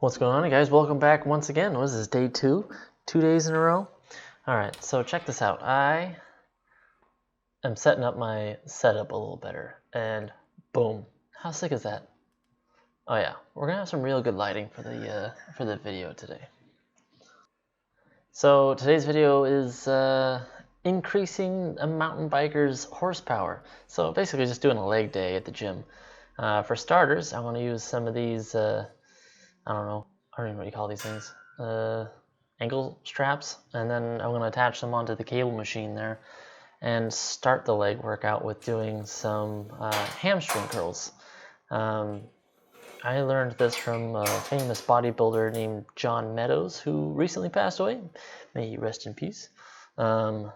What's going on, guys? Welcome back once again. What is this, day 2? 2 days in a row? Alright, so check this out. I am setting up my setup a little better, and boom. How sick is that? Oh yeah, we're gonna have some real good lighting for the video today. So today's video is increasing a mountain biker's horsepower. So basically just doing a leg day at the gym. For starters, I want to use some of these I don't know even what you call these things, ankle straps, and then I'm going to attach them onto the cable machine there and start the leg workout with doing some hamstring curls. I learned this from a famous bodybuilder named John Meadows, who recently passed away. May he rest in peace. Yeah,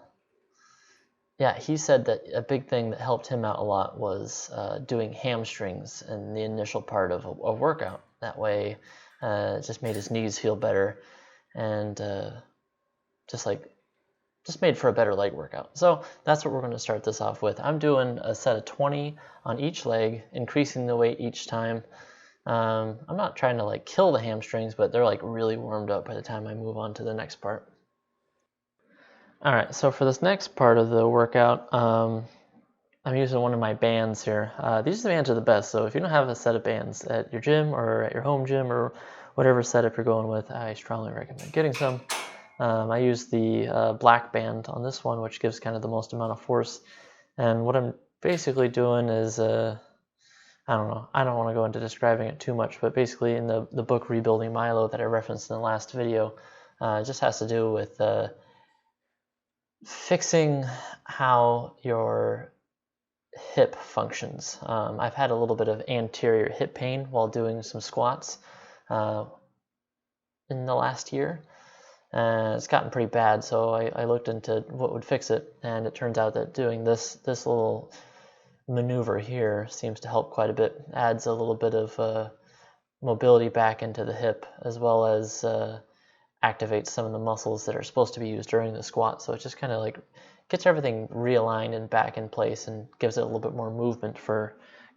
he said that a big thing that helped him out a lot was doing hamstrings in the initial part of a workout. That way, it just made his knees feel better, and just made for a better leg workout. So that's what we're going to start this off with. I'm doing a set of 20 on each leg, increasing the weight each time. I'm not trying to kill the hamstrings, but they're really warmed up by the time I move on to the next part. Alright, so for this next part of the workout, I'm using one of my bands here. These bands are the best, so if you don't have a set of bands at your gym or at your home gym or whatever setup you're going with, I strongly recommend getting some. I use the black band on this one, which gives kind of the most amount of force. And what I'm basically doing is, I don't know, I don't want to go into describing it too much, but basically in the book Rebuilding Milo that I referenced in the last video, it just has to do with fixing how your hip functions. I've had a little bit of anterior hip pain while doing some squats in the last year. It's gotten pretty bad, so I looked into what would fix it, and it turns out that doing this little maneuver here seems to help quite a bit. Adds a little bit of mobility back into the hip, as well as activates some of the muscles that are supposed to be used during the squat. So it just kind of gets everything realigned and back in place and gives it a little bit more movement for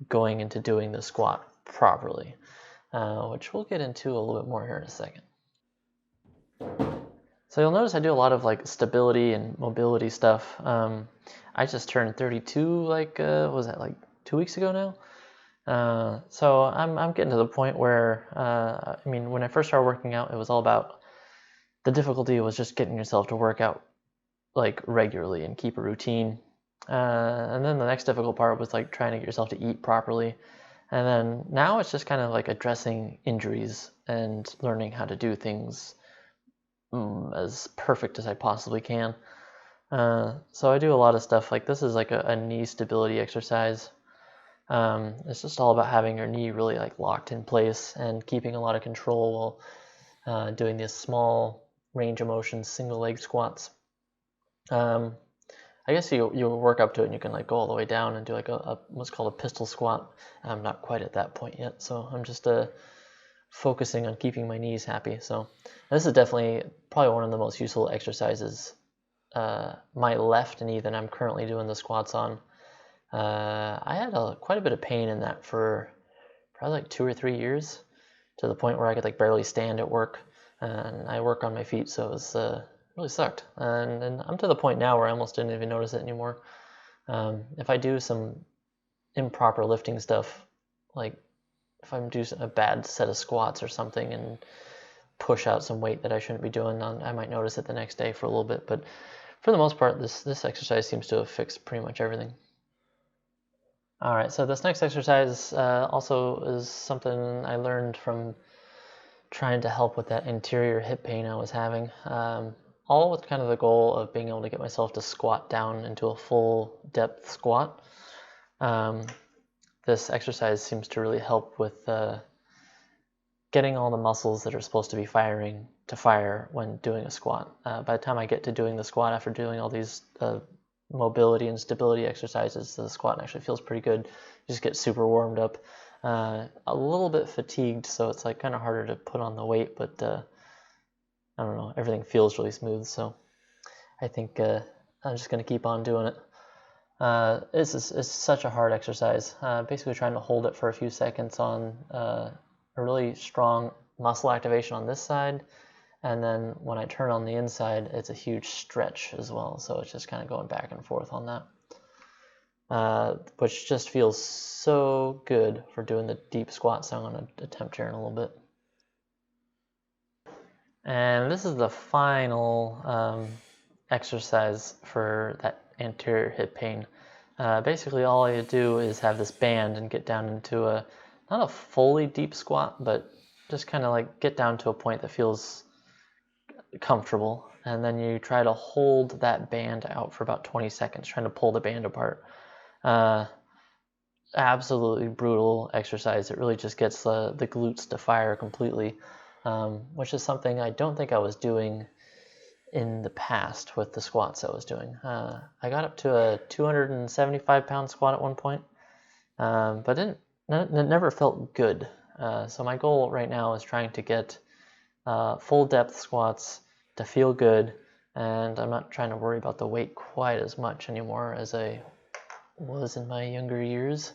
going into doing the squat properly, which we'll get into a little bit more here in a second. So you'll notice I do a lot of stability and mobility stuff. I just turned 32 was that 2 weeks ago now? So I'm getting to the point where I mean, when I first started working out, it was all about the difficulty was just getting yourself to work out regularly and keep a routine. And then the next difficult part was trying to get yourself to eat properly. And then now it's just kind of addressing injuries and learning how to do things as perfect as I possibly can. So I do a lot of stuff this is a knee stability exercise. It's just all about having your knee really locked in place and keeping a lot of control while doing these small range of motion single leg squats. I guess you work up to it and you can go all the way down and do a what's called a pistol squat. I'm not quite at that point yet, so I'm just focusing on keeping my knees happy. So this is definitely probably one of the most useful exercises. My left knee that I'm currently doing the squats on, I had quite a bit of pain in that for probably 2 or 3 years, to the point where I could barely stand at work. And I work on my feet, so it was really sucked. And I'm to the point now where I almost didn't even notice it anymore. If I do some improper lifting stuff, if I'm doing a bad set of squats or something and push out some weight that I shouldn't be doing, I might notice it the next day for a little bit. But for the most part, this exercise seems to have fixed pretty much everything. All right, so this next exercise also is something I learned from trying to help with that anterior hip pain I was having, all with kind of the goal of being able to get myself to squat down into a full depth squat. This exercise seems to really help with getting all the muscles that are supposed to be firing to fire when doing a squat. By the time I get to doing the squat after doing all these mobility and stability exercises, the squat actually feels pretty good. You just get super warmed up. A little bit fatigued, so it's kind of harder to put on the weight, but I don't know, everything feels really smooth, so I think I'm just going to keep on doing it. It's such a hard exercise. Basically trying to hold it for a few seconds on a really strong muscle activation on this side, and then when I turn on the inside, it's a huge stretch as well. So it's just kind of going back and forth on that, which just feels so good for doing the deep squat. So I'm going to attempt here in a little bit. And this is the final exercise for that anterior hip pain. Basically, all I do is have this band and get down into not a fully deep squat, but just kind of like get down to a point that feels comfortable. And then you try to hold that band out for about 20 seconds, trying to pull the band apart. Absolutely brutal exercise. It really just gets the glutes to fire completely, which is something I don't think I was doing in the past with the squats I was doing. I got up to a 275-pound squat at one point, but it never felt good. So my goal right now is trying to get full depth squats to feel good, and I'm not trying to worry about the weight quite as much anymore as I was in my younger years.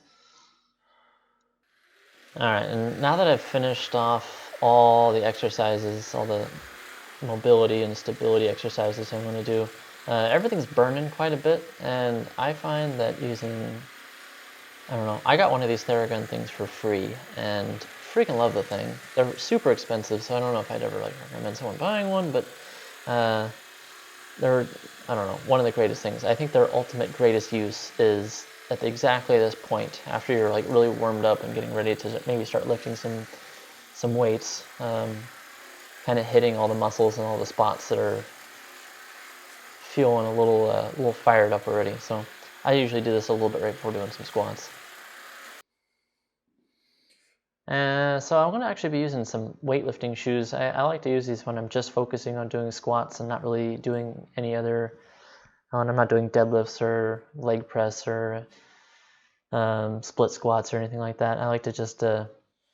Alright, and now that I've finished off all the exercises, all the mobility and stability exercises I'm going to do, everything's burning quite a bit, and I find that using, I don't know, I got one of these Theragun things for free, and freaking love the thing. They're super expensive, so I don't know if I'd ever recommend someone buying one, but they're, I don't know, one of the greatest things. I think their ultimate greatest use is at exactly this point, after you're really warmed up and getting ready to maybe start lifting some weights, kind of hitting all the muscles and all the spots that are feeling a little fired up already. So I usually do this a little bit right before doing some squats. So I'm going to actually be using some weightlifting shoes. I like to use these when I'm just focusing on doing squats and not really doing any other, when I'm not doing deadlifts or leg press or split squats or anything like that. I like to just,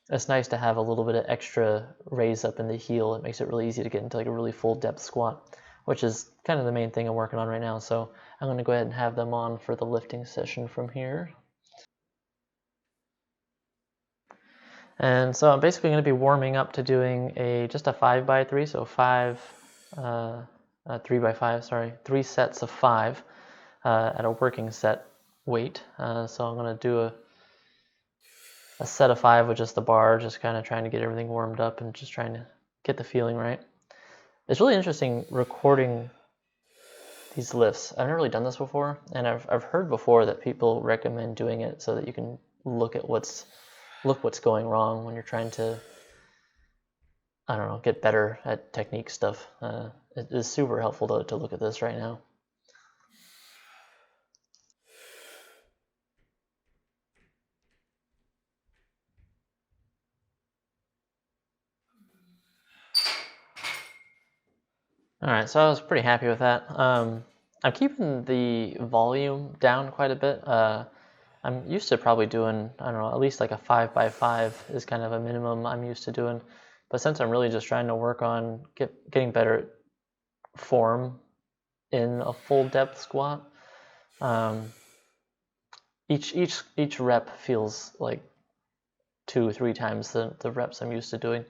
it's nice to have a little bit of extra raise up in the heel. It makes it really easy to get into a really full depth squat, which is kind of the main thing I'm working on right now. So I'm going to go ahead and have them on for the lifting session from here. And so I'm basically going to be warming up to doing just a 5x3, so 3x5, sorry, 3 sets of 5 at a working set weight. So I'm going to do a set of 5 with just the bar, just kind of trying to get everything warmed up and just trying to get the feeling right. It's really interesting recording these lifts. I've never really done this before, and I've heard before that people recommend doing it so that you can look what's going wrong when you're trying to, I don't know, get better at technique stuff. It is super helpful to look at this right now. Alright, so I was pretty happy with that. I'm keeping the volume down quite a bit. I'm used to probably doing, I don't know, at least like a 5x5 is kind of a minimum I'm used to doing. But since I'm really just trying to work on getting better at form in a full depth squat, each rep feels like 2-3 times the reps I'm used to doing.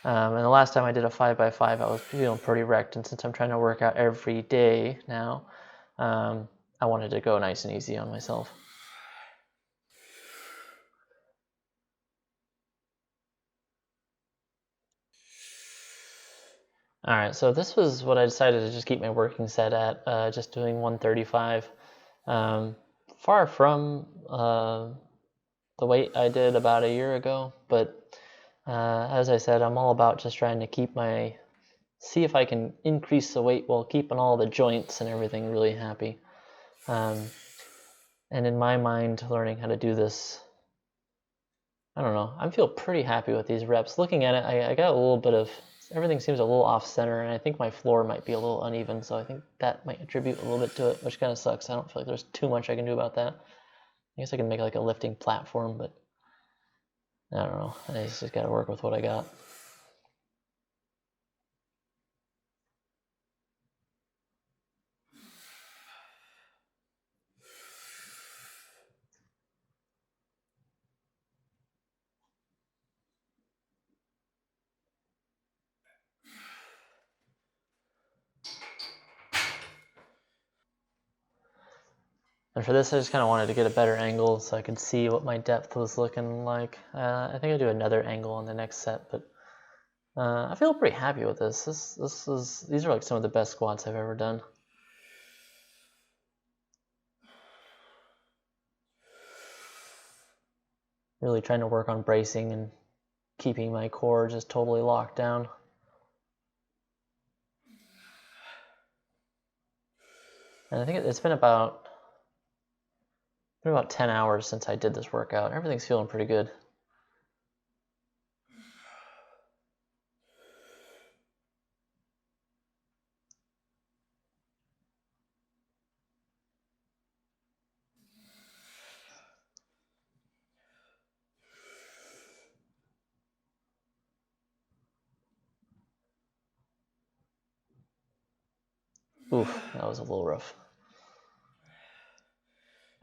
And the last time I did a 5x5, I was feeling pretty wrecked. And since I'm trying to work out every day now, I wanted to go nice and easy on myself. All right, so this was what I decided to just keep my working set at, just doing 135. Far from the weight I did about a year ago, but as I said, I'm all about just trying to see if I can increase the weight while keeping all the joints and everything really happy. And in my mind, learning how to do this, I don't know, I feel pretty happy with these reps. Looking at it, I got a little bit of, everything seems a little off center, and I think my floor might be a little uneven, so I think that might attribute a little bit to it, which kind of sucks. I don't feel like there's too much I can do about that. I guess I can make like a lifting platform, but I don't know. I just got to work with what I got. And for this, I just kind of wanted to get a better angle so I could see what my depth was looking like. I think I'll do another angle on the next set, but I feel pretty happy with this. These are like some of the best squats I've ever done. Really trying to work on bracing and keeping my core just totally locked down. And I think it's been about 10 hours since I did this workout. Everything's feeling pretty good. Oof, that was a little rough.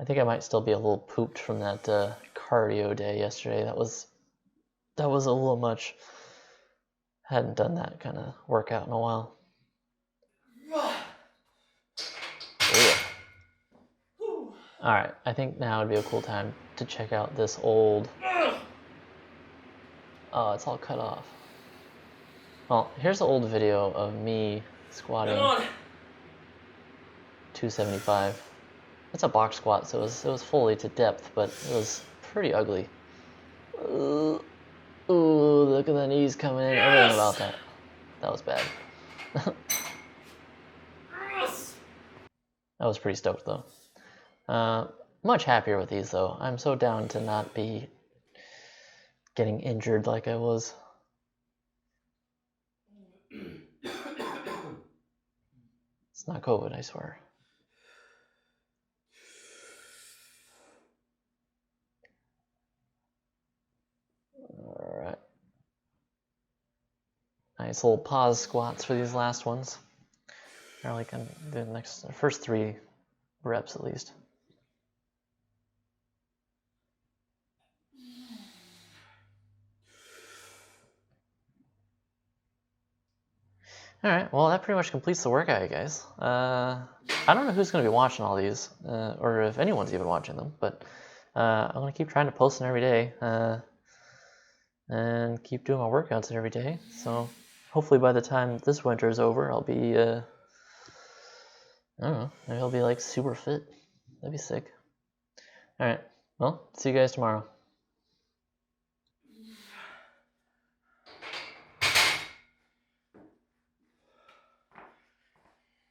I think I might still be a little pooped from that cardio day yesterday. That was a little much. Hadn't done that kind of workout in a while. Alright, I think now would be a cool time to check out this old... Oh, it's all cut off. Well, here's an old video of me squatting 275. It's a box squat, so it was fully to depth, but it was pretty ugly. Ooh, look at the knees coming in. Everything about that. That was bad. I was pretty stoked though. Much happier with these though. I'm so down to not be getting injured like I was. It's not COVID, I swear. Alright. Nice little pause squats for these last ones. Or like in the first 3 reps at least. Alright, well that pretty much completes the workout, you guys. I don't know who's going to be watching all these, or if anyone's even watching them, but I'm going to keep trying to post them every day, and keep doing my workouts every day. So hopefully by the time this winter is over, I'll be, I don't know, maybe I'll be like super fit. That'd be sick. Alright, well, see you guys tomorrow.